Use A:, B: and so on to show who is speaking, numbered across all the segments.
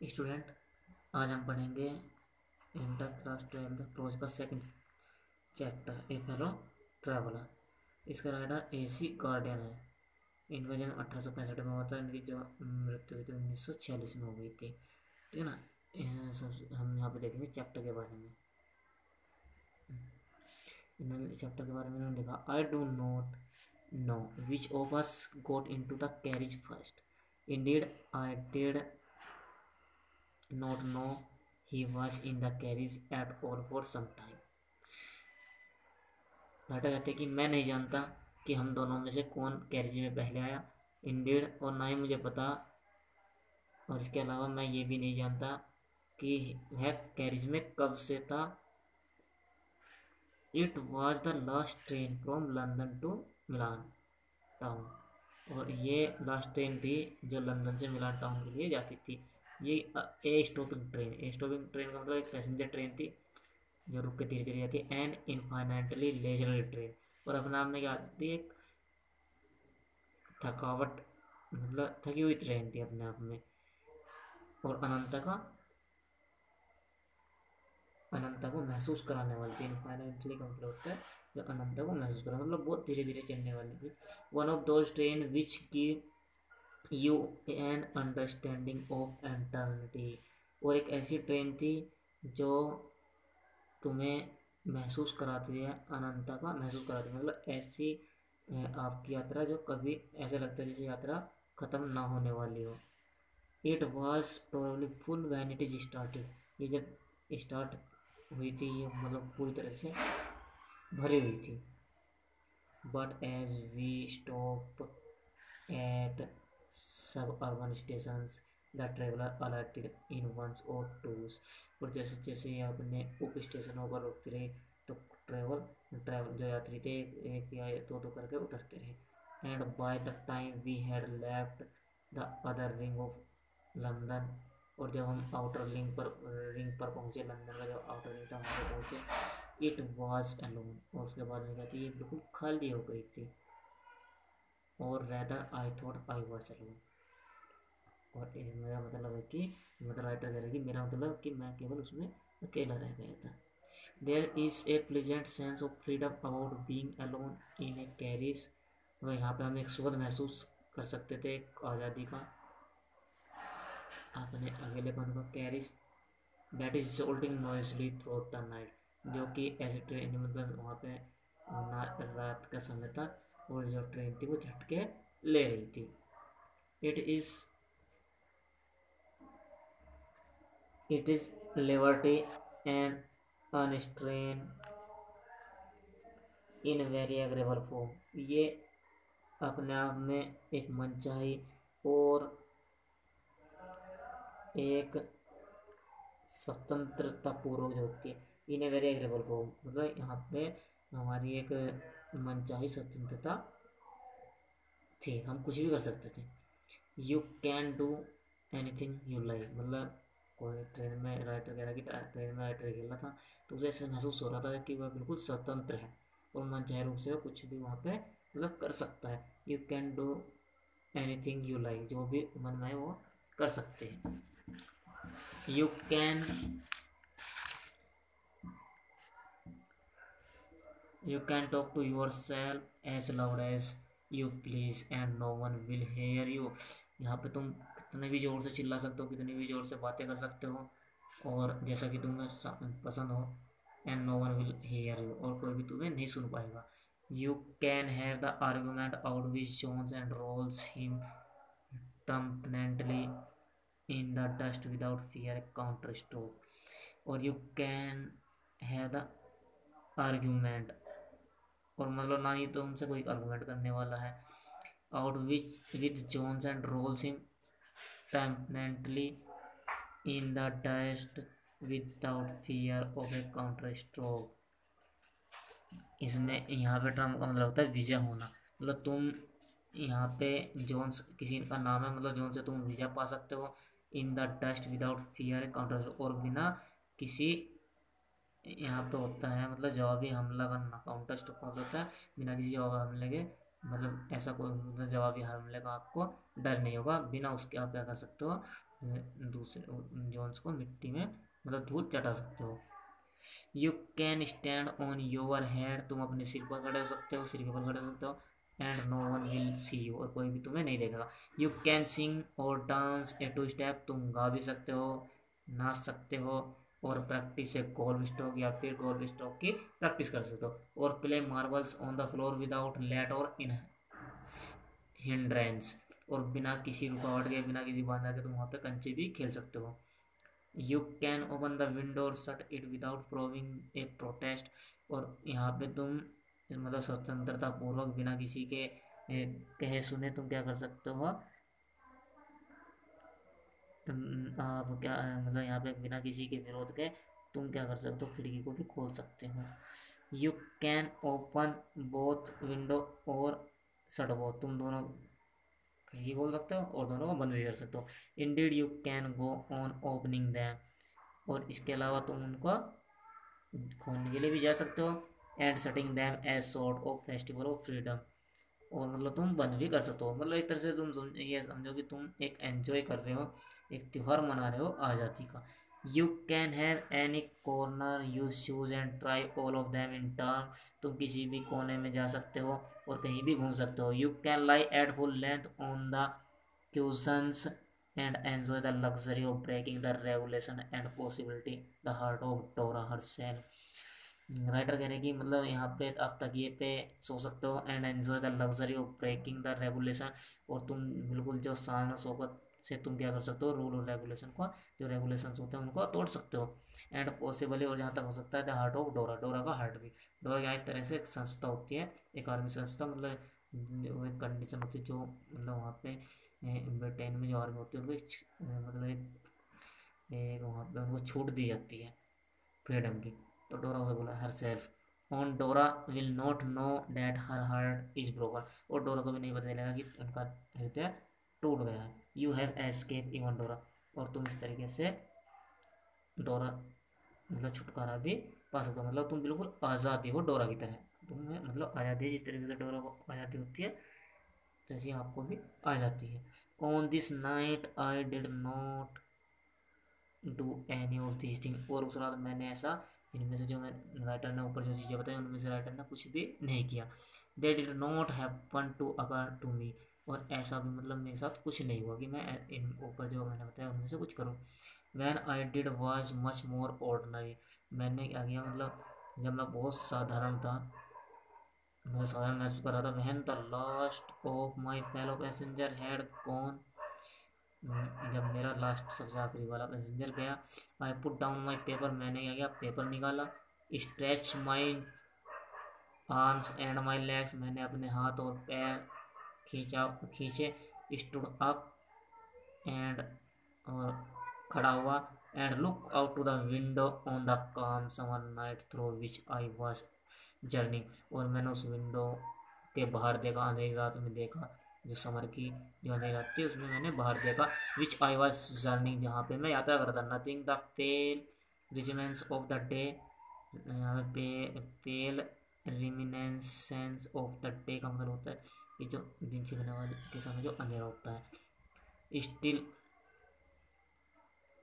A: Student, आज हम पढ़ेंगे इंटर क्लास 12 प्रोज का सेकंड चैप्टर ए फेलो ट्रैवलर। इसका राइटर AC गार्डियन है। इनका जन्म 1865 में हुआ था। इनकी जो मृत्यु हुई थी 1946 में हो गई थी। ठीक है ना। हम यहाँ पे देखेंगे चैप्टर के बारे में। इन्होंने चैप्टर के बारे में इन्होंने लिखा, I do not know which of us got into the carriage first, indeed I did not know he was in the carriage at all for some time। Writer कहते हैं कि मैं नहीं जानता कि हम दोनों में से कौन कैरिज में पहले आया, इंडीड, और ना ही मुझे पता, और इसके अलावा मैं ये भी नहीं जानता कि वह कैरिज में कब से था। It was the last train from London to Milan town, और ये लास्ट ट्रेन थी जो लंदन से मिलान टाउन के लिए जाती थी। ये ए स्टॉपिंग ट्रेन का मतलब एक पैसेंजर ट्रेन थी जो रुक के धीरे धीरे जाती है। एंड इनफाइनाइटली लेजरली ट्रेन, और अपने आप में क्या आती है, एक थकावट, मतलब थकी हुई ट्रेन थी अपने आप में। और अनंता को महसूस कराने वाली थी। इनफाइनाइटली का मतलब होता है जो अनंता को महसूस करा, मतलब बहुत धीरे धीरे चलने वाली थी। One of those train which give you an understanding of eternity, और एक ऐसी ट्रेन थी जो तुम्हें महसूस कराती है, अनंता का महसूस कराती है, मतलब ऐसी आपकी यात्रा जो कभी ऐसा लगता है जैसे यात्रा ख़त्म ना होने वाली हो। It was probably full when it is started, ये जब स्टार्ट हुई थी ये मतलब पूरी तरह से भरी हुई थी। But as we stop at suburban stations the traveller alerted in ones और टूस, और जैसे जैसे अपने उप स्टेशनों पर रुकते रहे तो ट्रेवल जो यात्री थे एक या दो करके उतरते रहे। And by the time we had left the other ring of London, और जब हम आउटर रिंग पर पहुंचे, लंदन का जो आउटर रिंग था वहाँ पर पहुंचे, इट वॉज अलोन, और उसके बाद में कहती ये बिल्कुल खाली हो गई थी। और rather I thought I was alone, और मेरा मतलब है कि मतलब राइटर कह रहा है कि मेरा मतलब कि मैं केवल उसमें अकेला रह गया था। There is a pleasant sense of freedom about being alone in a carriage, और यहाँ पे हम एक सुखद महसूस कर सकते थे, एक आज़ादी का, अपने अकेलेपन का। Carriage that is jolting noisily through the night, जो कि ऐसे ट्रेन मतलब वहाँ पे रात का समय था और जो ट्रेन थी वो झटके ले रही थी। It is liberty and unrestrained in very agreeable form, ये अपने आप में एक मनचाही और एक स्वतंत्रता पूर्वक जो होती है। इन ए वेरी एग्रेबल फॉर्म मतलब यहाँ पे हमारी एक मनचाही स्वतंत्रता थी, हम कुछ भी कर सकते थे। You can do anything you like, मतलब कोई ट्रेन में राइटर कह रहा है कि ट्रेन में राइटर खेल रहा था तो उसे ऐसा महसूस हो रहा था कि वह बिल्कुल स्वतंत्र है और मनचाहे रूप से वह कुछ भी वहाँ पे मतलब कर सकता है। You can do anything you like, जो भी मन में है वो कर सकते हैं। You can talk to yourself as loud as you please and no one will hear you, यहाँ पे तुम कितने भी ज़ोर से चिल्ला सकते हो, कितनी भी ज़ोर से बातें कर सकते हो और जैसा कि तुम्हें पसंद हो। And no one will hear you, और कोई भी तुम्हें नहीं सुन पाएगा। You can have the argument out which Jones and rolls him triumphantly in the dust without fear counter stroke, और you can have the argument, और मतलब ना ही तो उनसे कोई आर्गूमेंट करने वाला है, out which with Jones and rolls him triumphantly in the dust without fear of a counter stroke. इसमें यहाँ पे ट्रम्प का मतलब होता है विजय होना, मतलब तुम यहाँ पे जोन्स किसी का नाम है, मतलब जोन से तुम विजय पा सकते हो। इन the dust without fear counter, और बिना किसी यहाँ पे होता है मतलब जवाबी हमला करना, काउंटर स्ट्रोक होता है बिना किसी जवाबी हमले के मतलब ऐसा कोई मतलब जवाबी हमले का आपको डर नहीं होगा। बिना उसके आप क्या कर सकते हो, दूसरे जोन्स को मिट्टी में मतलब धूल चटा सकते हो। You can stand on your head, तुम अपने सिर पर खड़े हो सकते हो, सिर के ऊपर खड़े हो सकते हो। And no one will see you, और कोई भी तुम्हें नहीं देखेगा। यू कैन सिंग और डांस ए टू स्टेप, तुम गा भी सकते हो, नाच सकते हो। और प्रैक्टिस ए गोल्फ स्ट्रोक, या फिर गोल्फ स्ट्रोक की प्रैक्टिस कर सकते हो। और play marbles on the floor without let or इन हिंड्रेंस, और बिना किसी रुकावट के, बिना किसी बाधा के तुम वहाँ पे कंचे भी खेल सकते हो। You can open the window or shut it without proving a protest, और यहाँ पे तुम मतलब स्वतंत्रता पूर्वक बिना किसी के कहे सुने तुम क्या कर सकते हो, आप क्या मतलब यहाँ पे बिना किसी के विरोध के तुम क्या कर सकते हो, खिड़की को भी खोल सकते हो। You can open both window or shut both, तुम दोनों खिड़की खोल सकते हो और दोनों को बंद भी कर सकते हो। Indeed you can go on opening them, और इसके अलावा तुम उनको खोलने के लिए भी जा सकते हो। And shutting them as sort of festival of freedom, और मतलब तुम बंद भी कर सकते हो। मतलब एक तरह से तुम ये समझो कि तुम एक एंजॉय कर रहे हो, एक त्यौहार मना रहे हो आज़ादी का। You can have any corner use shoes and try all of them in turn, तुम किसी भी कोने में जा सकते हो और कहीं भी घूम सकते हो। You can lie at full length on the cushions and enjoy the luxury of breaking the regulation and possibility, the heart of Dora herself। Writer कह रहे हैं कि मतलब यहाँ पे आप तकिए पे सो सकते हो and enjoy the luxury of breaking the regulation, और तुम बिल्कुल जो शान शौकत से तुम क्या कर सकते हो, रूल और रेगुलेशन को, जो रेगुलेशंस होते हैं उनको तोड़ सकते हो। एंड पॉसिबली, और जहाँ तक हो सकता है द हार्ट ऑफ डोरा, डोरा का हार्ट भी। डोरा क्या एक तरह से एक संस्था होती है, एक आर्मी संस्था, मतलब वो एक कंडीशन होती है जो मतलब वहाँ पे ब्रिटेन में जो आर्मी होती है उनको मतलब एक वहाँ पे उनको छूट दी जाती है फ्रीडम की। तो डोरा उसे बोला हर सेल्फ ऑन डोरा will not know that her heart is broken, और डोरा को भी नहीं पता चलेगा कि उनका हृदय टूट गया है। यू हैव एस्केप इवन डोरा, और तुम इस तरीके से डोरा मतलब छुटकारा भी पा सकते हो। मतलब तुम बिल्कुल आज़ादी हो डोरा की तरह, तुम्हें मतलब आज़ादी जिस तरीके से डोरा को आज़ादी होती है तैसी आपको भी आ जाती है। On this night I did not do any of this thing, और उस रात मैंने ऐसा, इनमें से जो मैं राइटर ने ऊपर जो चीज़ें बताई उनमें से राइटर ने कुछ भी नहीं किया। They did not happen to occur to me, और ऐसा भी मतलब मेरे साथ कुछ नहीं हुआ कि मैं इन ऊपर जो मैंने बताया उनमें से कुछ करूँ। When I did was much more ordinary, मैंने क्या किया मतलब जब मैं बहुत साधारण था, मैं साधारण महसूस कर रहा था। वहन the last of my fellow passenger had gone, जब मेरा लास्ट सबसे आखिरी वाला पैसेंजर गया। I put down my paper, मैंने क्या किया पेपर निकाला। Stretch my arms and my legs, मैंने अपने हाथ और पैर खींचे। स्टूड अप एंड, और खड़ा हुआ। And look out to the window on the calm summer night through which I was journey, और मैंने उस विंडो के बाहर देखा, अंधेरी रात में देखा, जो समर की जो अंधेरी रात थी उसमें मैंने बाहर देखा। विच आई वॉज जर्नी, जहाँ पे मैं यात्रा करता। Nothing the pale regiments of the day, यहाँ पे pale reminiscences of the day का मतलब होता है कि जो दिन छिपने वाले के समय जो अंधेरा होता है। Still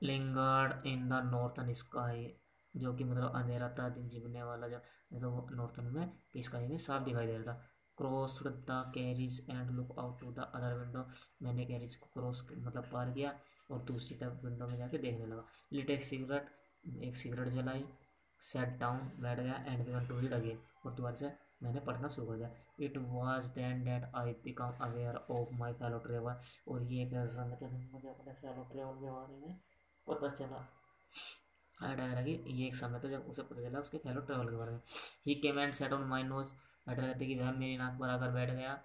A: Lingard in the northern sky, जो कि मतलब अंधेरा था, दिन छिपने वाला जो मतलब नॉर्थन में स्काई में साफ दिखाई दे रहा था। Cross the carriage and look out to the other window, मैंने कैरीज को क्रॉस मतलब पार किया और दूसरी तरफ विंडो में जाके देखने लगा। लिट एक सिगरेट, एक सिगरेट जलाई। सेट डाउन, बैठ गया। And began to read again, और दोबारा से मैंने पढ़ना शुरू कर दिया। It was then that I become aware of my fellow travel, और ये एक ऐसा समय था जब मुझे अपने फेलो ट्रेवल के बारे में पता चला। डायरा कि ये एक समय था जब उसे पता चला उसके फेलो ट्रेवल के बारे में। He came and sat on my nose, writer कहते कि वह मेरी नाक पर आकर बैठ गया।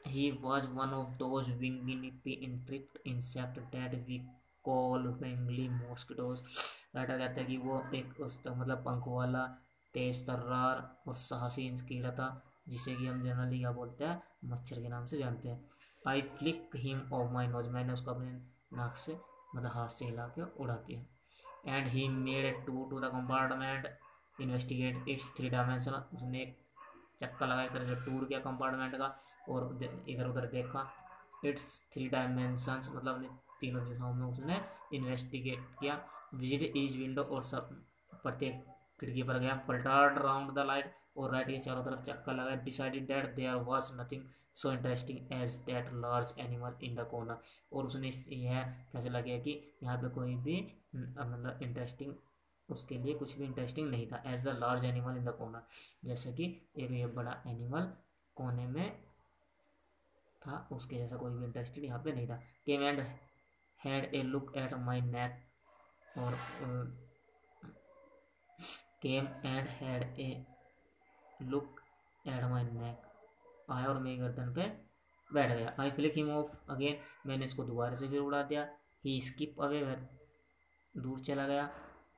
A: He was one of those विंगिनिटी intrepid insect that we call विंगली मॉस्किटोज, राइटर कहते हैं कि वो एक उस मतलब पंख वाला तेज तर्रार और साहसी कीड़ा था जिसे कि हम जनरली क्या बोलते हैं, मच्छर के नाम से जानते हैं। I flick him off my nose, मैंने उसको अपने नाक से मतलब हाथ से हिला के उड़ा दिया। And he made to to the compartment investigate its three dimension, उसने चक्का लगा, एक तरह से टूर किया कंपार्टमेंट का और इधर उधर देखा। इट्स 3 डायमेंशंस, मतलब अपने तीनों दिशाओं में उसने इन्वेस्टिगेट किया। विजिट ईच विंडो, और सब प्रत्येक खिड़की पर गया। पलटाड राउंड द लाइट, और राइट के चारों तरफ चक्कर लगाया। Decided that there was nothing so interesting as that large animal in the corner, और उसने यह फैसला किया कि यहाँ पे कोई भी मतलब इंटरेस्टिंग, उसके लिए कुछ भी इंटरेस्टिंग नहीं था। As the large animal in the corner, जैसे कि एक ये बड़ा एनिमल कोने में था, उसके जैसा कोई भी इंटरेस्टेड यहाँ पे नहीं था। Came and had a look at my neck, और came and had a look at my neck, आया और मेरी गर्दन पे बैठ गया। I flick him off again, मैंने इसको दोबारा से फिर उड़ा दिया। ही स्किप अवे, दूर चला गया।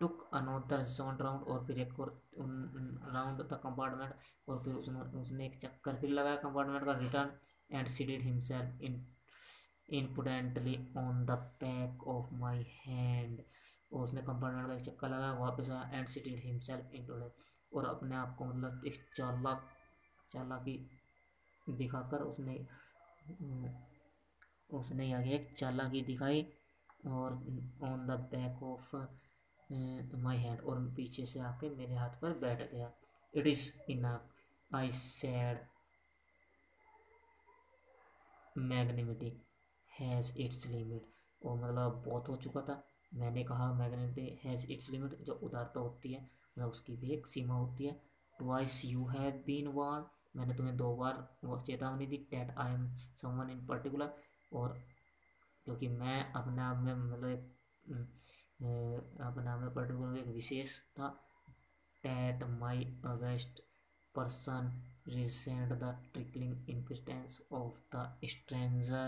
A: टुक अनोदर साउंड राउंड, और फिर एक और राउंड द कंपार्टमेंट, और फिर उसने एक चक्कर फिर लगाया कंपार्टमेंट का। Return and seated himself impudently on the back of my hand, और उसने कंपार्टमेंट का एक चक्कर लगाया, वापस आया। एंड सीटेड हिमसेल्फ इम्पुडेंट, और अपने आप को मतलब एक चालाकी दिखाकर उसने आगे एक चालाकी दिखाई, और on the back of my hand, और पीछे से आके मेरे हाथ पर बैठ गया। It is enough I said, magnanimity has its limit, और मतलब बहुत हो चुका था। मैंने कहा मैग्निमिटी हैज़ इट्स लिमिट, जो उदारता होती है मतलब उसकी भी एक सीमा होती है। Twice you have been warn, मैंने तुम्हें 2 बार वो चेतावनी दी। That I am someone in particular, और क्योंकि मैं अपने आप में मतलब अपने आप में पर्टिकुलर एक विशेष था। That my against person resent the trickling impotence of the stranger।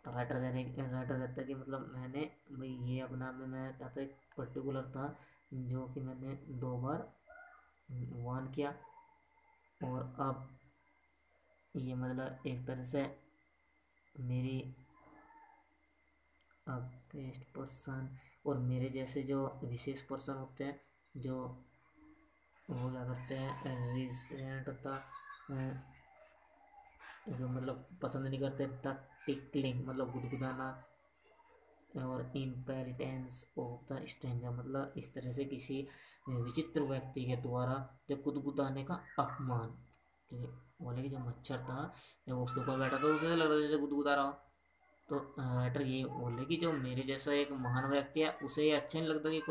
A: तो राइटर कहता है कि मतलब मैंने भाई ये अपना में मैं कहता एक पर्टिकुलर था, जो कि मैंने 2 बार वार्न किया, और अब ये मतलब एक तरह से मेरी अगेंस्ट पर्सन, और मेरे जैसे जो विशेष पर्सन होते हैं जो वो क्या करते हैं, रिसेंट था मतलब पसंद नहीं करते। द टिकलिंग मतलब गुदगुदाना, और इम्पेरिटेंस ऑफ द स्ट्रेंजर मतलब इस तरह से किसी विचित्र व्यक्ति के द्वारा जो गुदगुदाने का अपमान। ठीक है, बोले कि जो मच्छर था जब उसके ऊपर बैठा था उसे लग रहा था जैसे गुदगुदा रहा हो। तो राइटर ये बोले कि जो मेरे जैसा एक महान व्यक्ति है उसे ये अच्छा नहीं लगता कि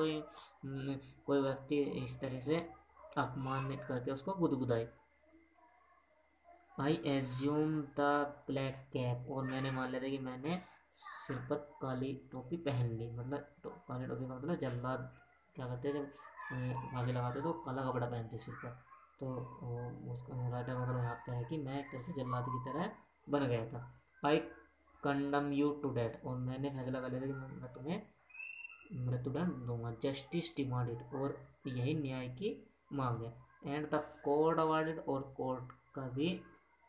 A: कोई व्यक्ति इस तरह से अपमानित करके उसको गुदगुदाए। I assume the black cap, और मैंने मान लिया था कि मैंने सिर पर काली टोपी पहन ली। मतलब काली टोपी का मतलब जल्लाद क्या करते हैं जब फांसी लगाते तो काला कपड़ा पहनते सिर पर। तो उसका राइटर मतलब यहाँ पे है कि मैं एक तरह से जल्लाद की तरह बन गया था। आई कंडम यू टू डेथ, और मैंने फैसला कर लिया था कि मैं तुम्हें मृत्युदंड दूंगा। जस्टिस डिमांडेड, और यही न्याय की मांग है। एंड द कोर्ट अवार्डेड, और कोर्ट का भी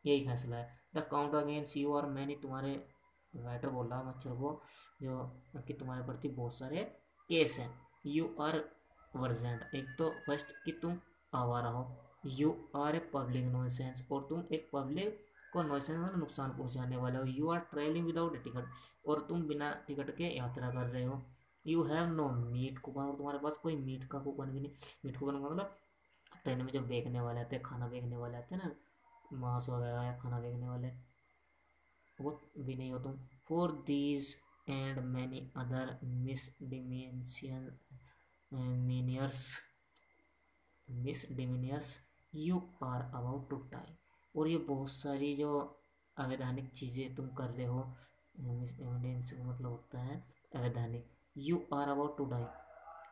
A: यही फैसला है। द काउंट अगेंस्ट यू और मैनी, तुम्हारे राइटर बोल रहा मच्छर को जो कि तुम्हारे प्रति बहुत सारे केस हैं। यू आर वर्जेंट, एक तो फर्स्ट कि तुम आवारा हो। You are a public nuisance, और तुम एक पब्लिक को नॉइसेंस मतलब नुकसान पहुंचाने वाले हो। You are travelling without a ticket, और तुम बिना टिकट के यात्रा कर रहे हो। You have no meat coupon, और तुम्हारे पास कोई मीट का कूपन भी नहीं। मीट कूपन मतलब ट्रेन में जो बेचने वाले आते हैं, खाना बेचने वाले आते हैं ना, मांस वगैरह या खाना बेचने वाले, वो भी नहीं हो तुम। For these and many other मिसडिमेंशन मीनियर्स misdemeanours you are about to die, और ये बहुत सारी जो अवैधानिक चीज़ें तुम कर रहे हो, मिसडिमेनियंस मतलब होता है अवैधानिक। You are about to die,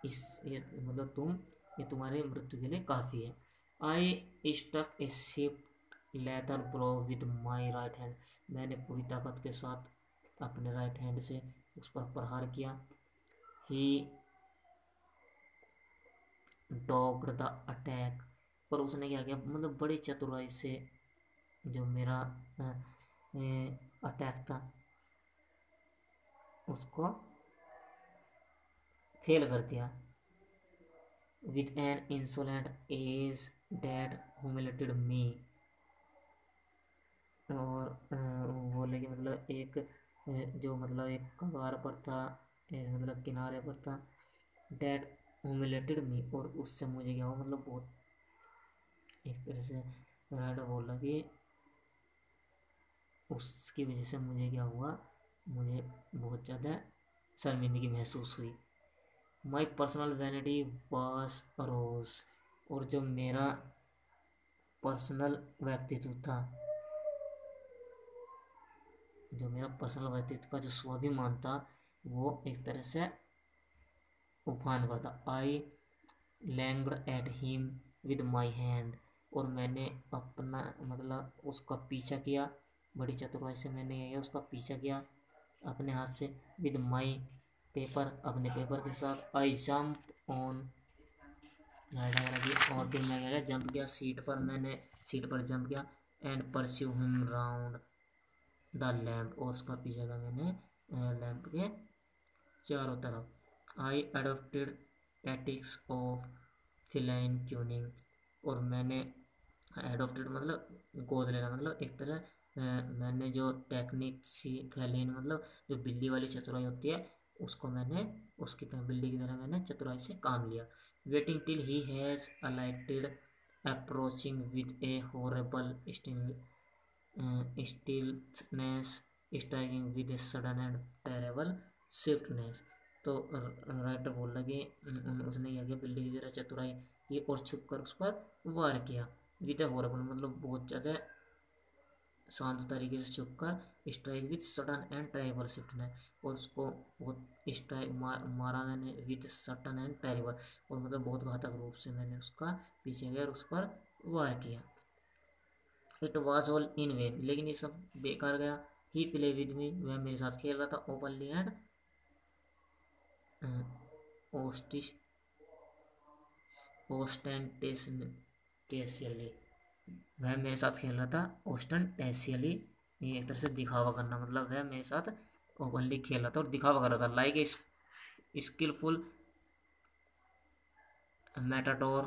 A: इस ये मतलब ये तुम्हारे मृत्यु के लिए काफ़ी है। I stuck a shift leather brow with my right hand, मैंने पूरी ताकत के साथ अपने राइट हैंड से उस पर प्रहार किया। ही डॉग्ड द अटैक, पर उसने क्या किया मतलब बड़ी चतुराई से जो मेरा अटैक था उसको फेल कर दिया। With an insolent as that humiliated me, और बोले कि मतलब एक जो मतलब एक कगार पर था, मतलब किनारे पर था, डैट humiliated me, और उससे मुझे क्या हुआ, मतलब बहुत एक तरह से राइटर बोल रहा कि उसकी वजह से मुझे क्या हुआ, मुझे बहुत ज़्यादा शर्मिंदगी महसूस हुई। My personal vanity was arose, और जो मेरा पर्सनल व्यक्तित्व था, जो मेरा पर्सनल व्यक्तित्व का जो स्वाभिमान था, वो एक तरह से उफान पर था। I lunged at him with my hand, और मैंने अपना मतलब उसका पीछा किया, बड़ी चतुराई से मैंने यह उसका पीछा किया अपने हाथ से। विद माई पेपर, अपने पेपर के साथ। आई जंप ऑन, और फिर मैं क्या जंप किया सीट पर, मैंने सीट पर जंप किया। And pursue him round the lamp, और उसका पीछा था मैंने लैम्प के चारों तरफ। आई अडोप्टेड टैटिक्स ऑफ फिलाइन ट्यूनिंग, और मैंने एडोप्टेड मतलब गोद लेना, मतलब एक तरह मैंने जो टेक्निक सी फैलीन, मतलब जो बिल्ली वाली चतुराई होती है, उसको मैंने उसकी तरह बिल्ली की तरह मैंने चतुराई से काम लिया। Waiting till he has alighted, approaching with a horrible stealthiness, striking with a sudden and terrible swiftness. तो राइटर बोल रहा कि उसने क्या किया, बिल्ली की तरह चतुराई की और छुप कर उस पर वार किया। विद ए हॉरेबल मतलब बहुत ज़्यादा शांत तरीके से छुपकर, strike with sudden and terrible swiftness, और उसको बहुत स्ट्राइक मारा मैंने विद सडन एंड टेरिबल, और मतलब बहुत घातक रूप से मैंने उसका पीछे गया और उस पर वार किया। It was all in when, लेकिन ये सब बेकार गया। ही प्ले विद मी, वह मेरे साथ खेल रहा था। ओपनली एंड ओस्टिश ओस्टेंटेशियली, वह मेरे साथ खेल रहा था ओस्टेंटेशियली, ये एक तरह से दिखावा करना, मतलब वह मेरे साथ ओपनली खेल रहा था और दिखावा कर रहा था। Like a skilful Matador